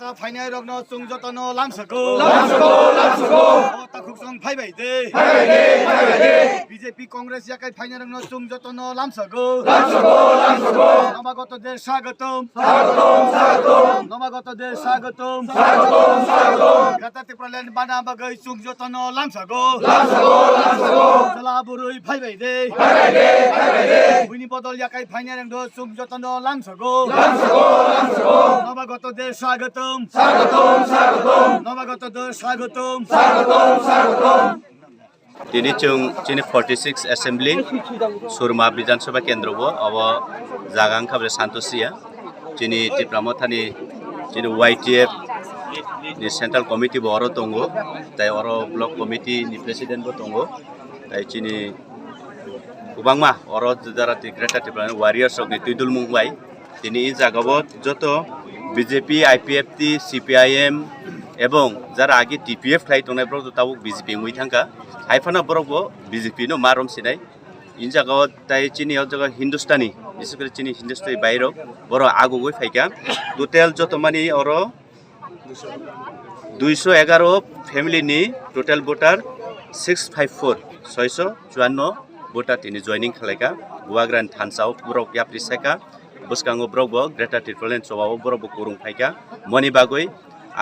Kata final rogno chung jotono lamsako. Takuksong phaibaide. BJP Congress yakai final rogno chung jotono lamsako. Namagotoদের স্বাগতম। নবাগতদের স্বাগতম। Kata Tipraland bana bagai chung jotono lamsako. Salaburui phaibaide. Bini bodol yakai final rogno chung jotono lamsako. নবাগতদের স্বাগতম নবাগতদের স্বাগতম তিনি চিনি 46 assembly Surma বিধানসভা কেন্দ্র of জাগাং খাবে সান্তোসিয়া চিনি টিপ্রামথানি চিনি YTF ni central committee bo oro tongo tai oro blok committee ni president bo tongo tai chini kubangma oro jara greater tipran warriors of tuidul mungbai তিনি এই জায়গাবত যত বিজেপি IPFT CPIM এবং যারা আগে TPF খাই তনাই ব্রক তাও BJP মুই থাকা হাইফানা ব্রক বিজেপি নো মারম সিনাই ইন জায়গাত তাই চিনি জায়গা হিন্দুস্তানি বিশেষ করে চিনি হিন্দুস্তানি বাইরে বড় আগুগই ফাইকা টোটাল যত মানি অর 211 ফ্যামিলি নি টোটাল ভোটার 654 654 ভোটার তিনি জয়নিং খালাইকা গুয়াগ্রান থানসাও ব্রক ইয়াপ্রি সাইকা Buskango brokbo Greater Tirtoland sobawo brokbo kurung phaika moni bagoi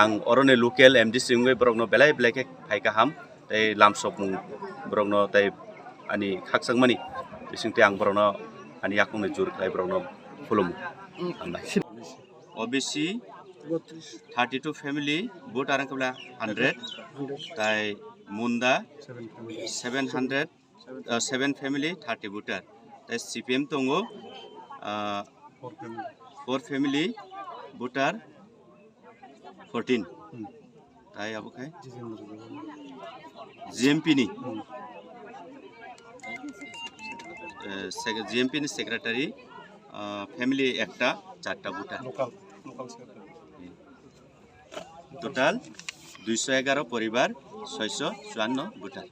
ang orone local MDC ngoi brokno belai belai phaika ham tai lamsok mung brokno tai ani khaksangmani bisingte ang brokno ani yakungni jur khai brokno fulum ambai OBC 32 family vote arang kabla 100 tai munda 7 family 30 voter tai CPM tongo 4 family voter 14 tai abu khai GMP ni GMP ni secretary family ekta 4ta voter total 211 পরিবার 654 voter